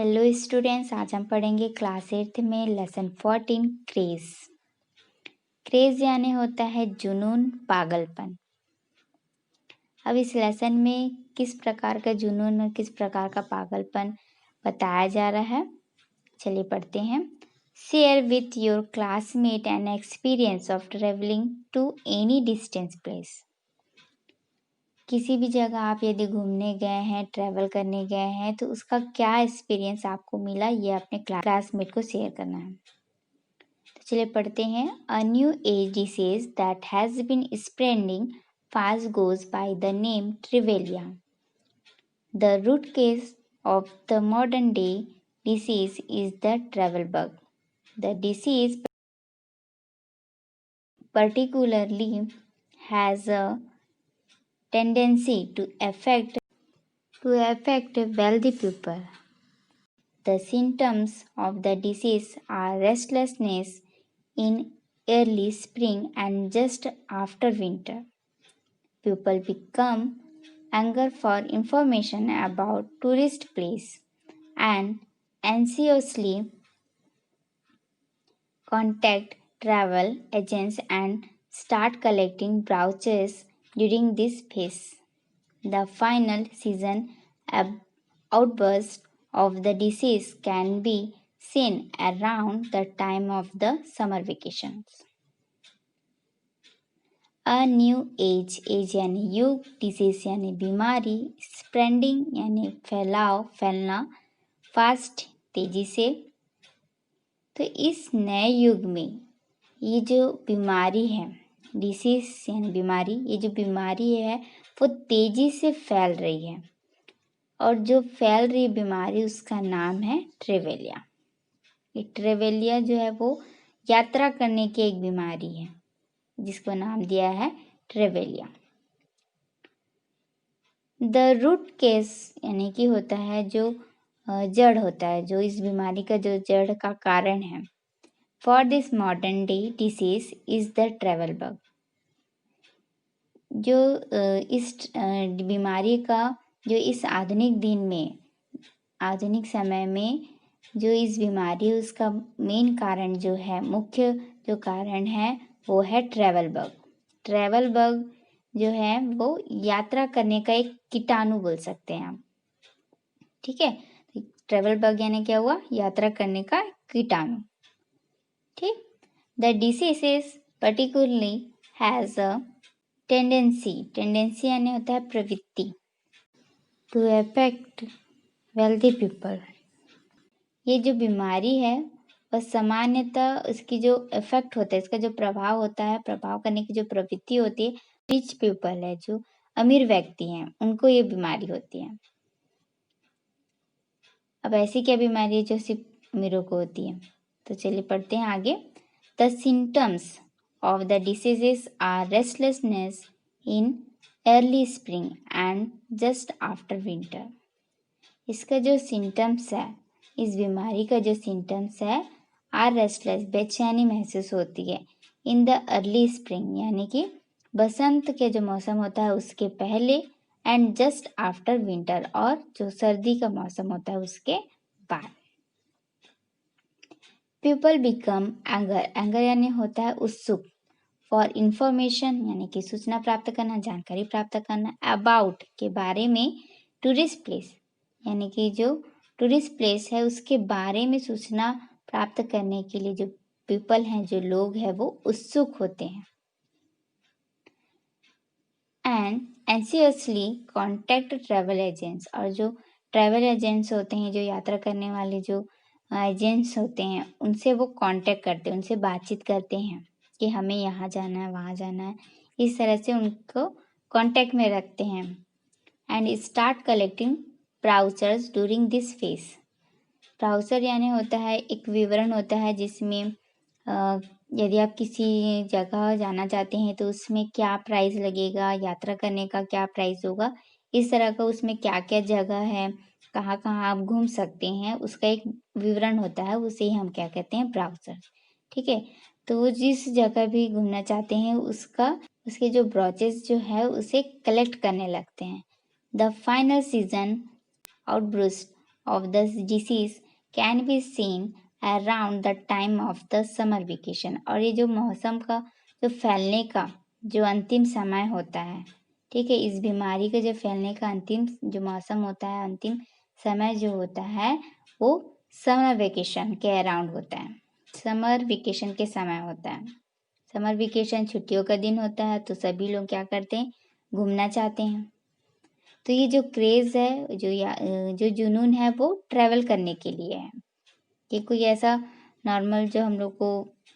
Hello students, आज हम पढ़ेंगे क्लास 8 में लेसन 14 क्रेज। क्रेज यानी होता है जुनून, पागलपन। अब इस लेसन में किस प्रकार का जुनून और किस प्रकार का पागलपन बताया जा रहा है, चलिए पढ़ते हैं। Share with your classmate an experience of travelling to any distance place. किसी भी जगह आप यदि घूमने गए हैं, ट्रैवल करने गए हैं, तो उसका क्या एक्सपीरियंस आपको मिला, ये अपने क्लासमेट को शेयर करना है। तो चलिए पढ़ते हैं। A new age disease that has been spreading fast goes by the name travelitis. The root cause of the modern day disease is the travel bug. The disease particularly has a tendency to affect wealthy people. The symptoms of the disease are restlessness in early spring and just after winter. People become eager for information about tourist place and anxiously contact travel agents and start collecting brochures during this phase. The final season outburst of the disease can be seen around the time of the summer vacations. A new as यानी युग, disease यानी बीमारी, spreading यानी फैलना, fast तेजी से। तो इस नए युग में ये जो बीमारी है, डिसीज यानी बीमारी, ये जो बीमारी है वो तेजी से फैल रही है और जो फैल रही बीमारी उसका नाम है ट्रेवेलिया। ये ट्रेवेलिया जो है वो यात्रा करने की एक बीमारी है जिसको नाम दिया है ट्रेवेलिया। द रूट केस यानी कि होता है जो जड़ होता है, जो इस बीमारी का जो जड़ का कारण है। For this modern day disease is the travel bug. जो इस बीमारी का जो इस आधुनिक दिन में, आधुनिक समय में जो इस बीमारी उसका मेन कारण जो है, मुख्य जो कारण है वो है ट्रैवल बग। ट्रैवल बग जो है वो यात्रा करने का एक कीटाणु बोल सकते हैं आप, ठीक है। ट्रैवल बग यानी क्या हुआ, यात्रा करने का कीटाणु, ठीक। The disease is particularly has a tendency यानी होता है प्रवृत्ति, टू अफेक्ट वेल्दी पीपल। ये जो बीमारी है वह सामान्यतः इसकी जो इफेक्ट होता है, इसका जो प्रभाव होता है, प्रभाव करने की जो प्रवृत्ति होती है, रिच पीपल है, जो अमीर व्यक्ति हैं, उनको ये बीमारी होती है। अब ऐसी क्या बीमारी है जो सिर्फ अमीरों को होती है, तो चलिए पढ़ते हैं आगे। The symptoms of the diseases are restlessness in early spring and just after winter. इसका जो सिम्टम्स है, इस बीमारी का जो सिम्टम्स है, आर रेस्टलेस, बेचैनी महसूस होती है, इन द अर्ली स्प्रिंग यानी कि बसंत के जो मौसम होता है उसके पहले, एंड जस्ट आफ्टर विंटर, और जो सर्दी का मौसम होता है उसके बाद। पीपल बिकम एंगर यानी होता है उत्सुक, फॉर इंफॉर्मेशन यानी कि सूचना प्राप्त करना, जानकारी प्राप्त करना, अबाउट के बारे में, टूरिस्ट प्लेस यानी कि जो टूरिस्ट प्लेस है उसके बारे में सूचना प्राप्त करने के लिए जो पीपल हैं, जो लोग हैं, वो उत्सुक होते हैं। एंड एंसियसली कॉन्टैक्ट ट्रैवल एजेंट्स, और जो ट्रैवल एजेंट्स होते हैं, जो यात्रा करने वाले जो एजेंट्स होते हैं, उनसे वो कांटेक्ट करते हैं, उनसे बातचीत करते हैं कि हमें यहाँ जाना है, वहाँ जाना है, इस तरह से उनको कांटेक्ट में रखते हैं। And start collecting brochures during this phase. Brochure यानी होता है एक विवरण होता है जिसमें यदि आप किसी जगह जाना चाहते हैं तो उसमें क्या प्राइस लगेगा, यात्रा करने का क्या प्राइस होगा, इस तरह का उसमें क्या क्या जगह है, कहाँ कहाँ आप घूम सकते हैं, उसका एक विवरण होता है, उसे ही हम क्या कहते हैं, ब्राउचर, ठीक है। तो वो जिस जगह भी घूमना चाहते हैं उसके जो ब्रोचेस जो है उसे कलेक्ट करने लगते हैं। The final season outburst of the disease can be seen around the time of the summer vacation। और ये जो मौसम का जो फैलने का जो अंतिम समय होता है, ठीक है, इस बीमारी के जो फैलने का अंतिम जो मौसम होता है, अंतिम समय जो होता है वो समर वेकेशन के अराउंड होता है, समर वेकेशन के समय होता है। समर वेकेशन छुट्टियों का दिन होता है, तो सभी लोग क्या करते हैं, घूमना चाहते हैं। तो ये जो क्रेज़ है, जो जुनून है, वो ट्रैवल करने के लिए है। ये कोई ऐसा नॉर्मल जो हम लोग को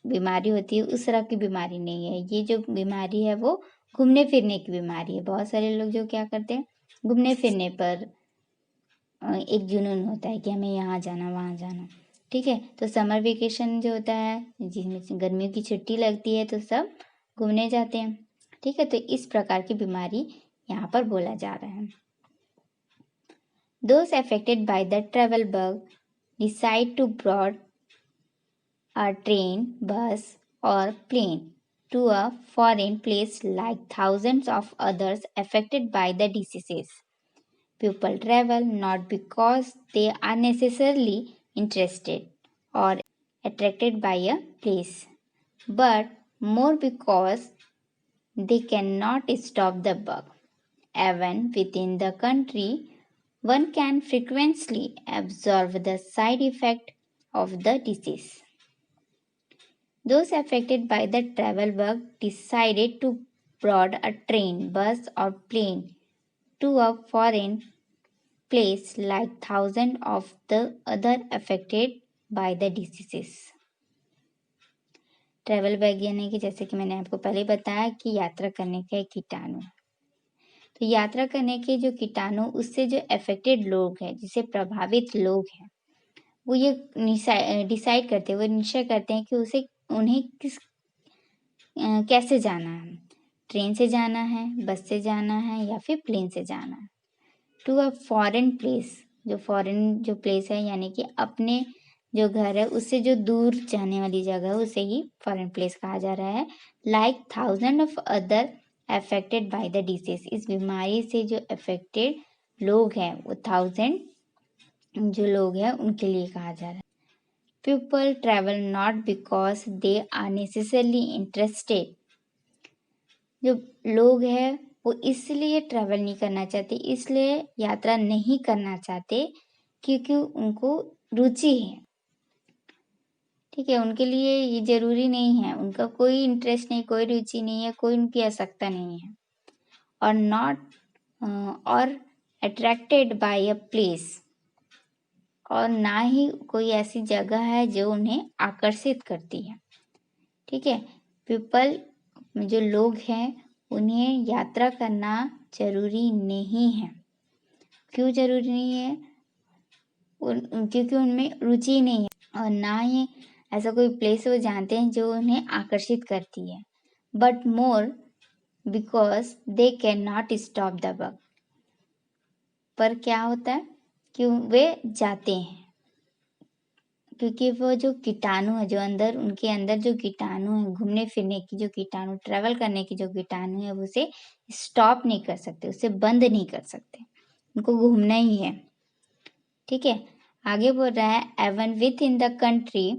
बीमारी होती है उस तरह की बीमारी नहीं है। ये जो बीमारी है वो घूमने फिरने की बीमारी है। बहुत सारे लोग जो क्या करते हैं, घूमने फिरने पर एक जुनून होता है कि हमें यहाँ जाना, वहाँ जाना, ठीक है। तो समर वेकेशन जो होता है, जिसमें गर्मियों की छुट्टी लगती है, तो सब घूमने जाते हैं, ठीक है। तो इस प्रकार की बीमारी यहाँ पर बोला जा रहा है। Those affected by the travel bug decide to board a train, bus, or plane to a foreign place like thousands of others affected by the diseases. People travel not because they are necessarily interested or attracted by a place, but more because they cannot stop the bug. Even within the country, one can frequently observe the side effect of the disease. Those affected by the travel bug decided to board a train, bus, or plane to a foreign place like thousands of the other affected by the diseases. Travel bag यानी कि जैसे कि मैंने आपको पहले बताया कि यात्रा करने का एक कीटाणु। तो यात्रा करने के जो कीटाणु, उससे जो अफेक्टेड लोग हैं, जिसे प्रभावित लोग हैं, वो ये डिसाइड करते हैं, वो निश्चय करते हैं कि उन्हें कैसे जाना है। ट्रेन से जाना है, बस से जाना है, या फिर प्लेन से जाना है। टू अ फॉरेन प्लेस, जो फॉरेन जो प्लेस है यानी कि अपने जो घर है उससे जो दूर जाने वाली जगह है उसे ही फॉरेन प्लेस कहा जा रहा है। Like thousand of other affected by the disease, इस बीमारी से जो अफेक्टेड लोग हैं वो 1000 जो लोग हैं उनके लिए कहा जा रहा है। People travel not because they are necessarily interested, जो लोग हैं वो इसलिए ट्रैवल नहीं करना चाहते, इसलिए यात्रा नहीं करना चाहते क्योंकि उनको रुचि है, ठीक है। उनके लिए ये जरूरी नहीं है, उनका कोई इंटरेस्ट नहीं, कोई रुचि नहीं है, कोई उनकी आवश्यकता नहीं है। और नॉट और अट्रैक्टेड बाय अ प्लेस, और ना ही कोई ऐसी जगह है जो उन्हें आकर्षित करती है, ठीक है। पीपल जो लोग हैं उन्हें यात्रा करना जरूरी नहीं है। क्यों जरूरी नहीं है? क्योंकि उनमें रुचि नहीं है, और ना ही ऐसा कोई प्लेस वो जानते हैं जो उन्हें आकर्षित करती है। But more because they can not stop the bug, पर क्या होता है कि वे जाते हैं क्योंकि वो जो कीटाणु है, जो अंदर उनके अंदर जो कीटाणु है, घूमने फिरने की जो कीटाणु, ट्रैवल करने की जो कीटाणु है, वो उसे स्टॉप नहीं कर सकते, उसे बंद नहीं कर सकते, उनको घूमना ही है, ठीक है। आगे बोल रहा है, even within the country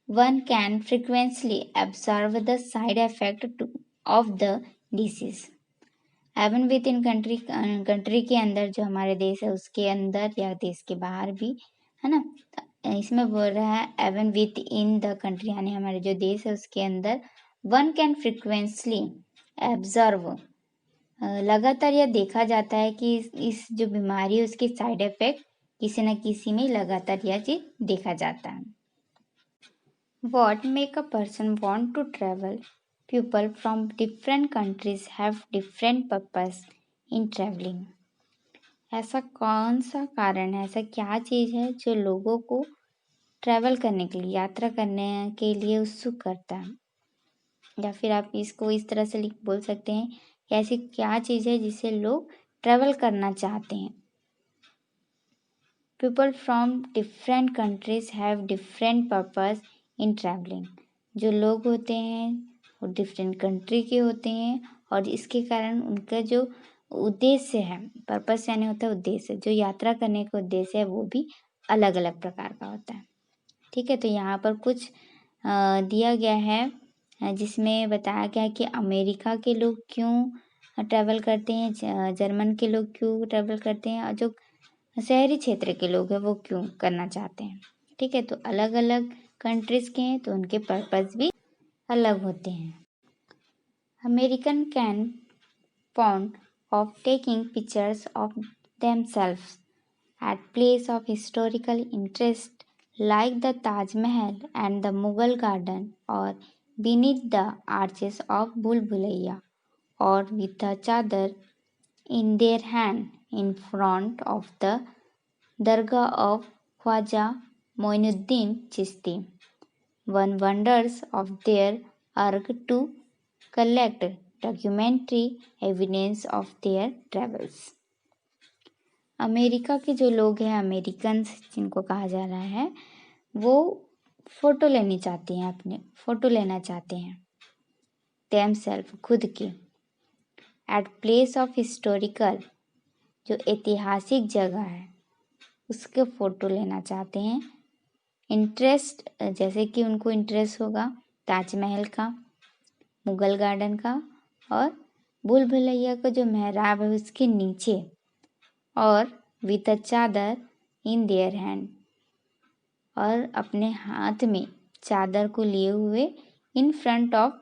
one can frequently observe the side effect of the disease. Even within country के अंदर, जो हमारे देश है उसके अंदर या देश के बाहर भी, है ना। इसमें बोल रहा है even within the country, यानी हमारे जो देश है उसके अंदर वन कैन फ्रिक्वेंटली ऑब्जर्व, लगातार यह देखा जाता है कि इस जो बीमारी है उसके साइड इफेक्ट किसी न किसी में लगातार यह चीज देखा जाता है। What make a person want to travel? People from different countries have different purpose in traveling. ऐसा कौन सा कारण है, ऐसा क्या चीज़ है जो लोगों को ट्रैवल करने के लिए, यात्रा करने के लिए उत्सुक करता है? या फिर आप इसको इस तरह से बोल सकते हैं कि ऐसी क्या चीज़ है जिसे लोग ट्रैवल करना चाहते हैं। People from different countries have different purpose in travelling. जो लोग होते हैं वो डिफरेंट कंट्री के होते हैं और इसके कारण उनका जो उद्देश्य है, पर्पस यानी होता है उद्देश्य, जो यात्रा करने का उद्देश्य है वो भी अलग अलग प्रकार का होता है। ठीक है, तो यहाँ पर कुछ दिया गया है जिसमें बताया गया है कि अमेरिका के लोग क्यों ट्रैवल करते हैं, जर्मन के लोग क्यों ट्रैवल करते हैं, और जो शहरी क्षेत्र के लोग हैं वो क्यों करना चाहते हैं। ठीक है, तो अलग अलग कंट्रीज के हैं तो उनके पर्पस भी अलग होते हैं। American can fond of taking pictures of themselves at places of historical interest like the Taj Mahal and the Mughal Garden, or beneath the arches of Bhul Bhulaiya, or with a chadar in their hand in front of the Dargah of Khwaja Moinuddin Chishti. One wonders of their urge to collect documentary evidence of their travels. America के जो लोग हैं, Americans जिनको कहा जा रहा है, वो फोटो लेना चाहते हैं themselves, खुद की, एट प्लेस ऑफ हिस्टोरिकल, जो ऐतिहासिक जगह है उसके फ़ोटो लेना चाहते हैं। इंटरेस्ट, जैसे कि उनको इंटरेस्ट होगा ताजमहल का, मुगल गार्डन का और भूल भुलैया का जो मेहराब है उसके नीचे, और विथ अ चादर इन देयर हैंड, और अपने हाथ में चादर को लिए हुए, इन फ्रंट ऑफ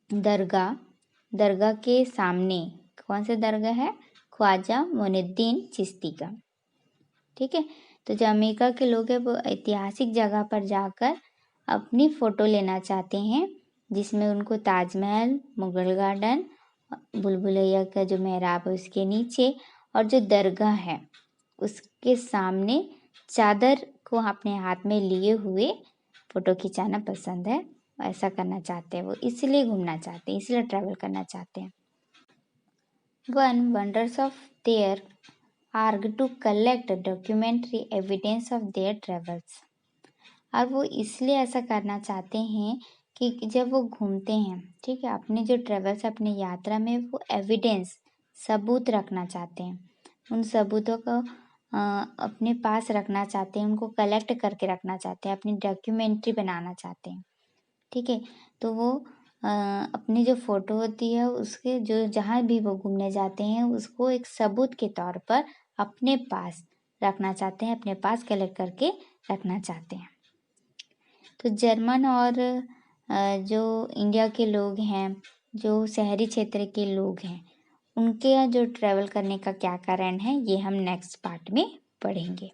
दरगाह के सामने। कौन सा दरगाह है? ख्वाजा मोइनुद्दीन चिश्ती का। ठीक है, तो जो अमेरिका के लोग हैं वो ऐतिहासिक जगह पर जाकर अपनी फ़ोटो लेना चाहते हैं, जिसमें उनको ताजमहल, मुगल गार्डन, भूल भुलैया का जो मेहराब है उसके नीचे, और जो दरगाह है उसके सामने चादर को अपने हाथ में लिए हुए फ़ोटो खिंचाना पसंद है। ऐसा करना चाहते हैं वो, इसलिए घूमना चाहते हैं, इसलिए ट्रैवल करना चाहते हैं। One wonders of their urge to collect documentary evidence of their travels, और वो इसलिए ऐसा करना चाहते हैं कि जब वो घूमते हैं, ठीक है, अपने जो ट्रेवल्स, अपने यात्रा में वो एविडेंस, सबूत रखना चाहते हैं। उन सबूतों को अपने पास रखना चाहते हैं, उनको कलेक्ट करके रखना चाहते हैं, अपनी डॉक्यूमेंट्री बनाना चाहते हैं। ठीक है, तो वो अपनी जो फ़ोटो होती है उसके, जो जहाँ भी वो घूमने जाते हैं उसको एक सबूत के तौर पर अपने पास रखना चाहते हैं, अपने पास कलेक्ट करके रखना चाहते हैं। तो जर्मन और जो इंडिया के लोग हैं, जो शहरी क्षेत्र के लोग हैं, उनके जो ट्रैवल करने का क्या कारण है ये हम नेक्स्ट पार्ट में पढ़ेंगे।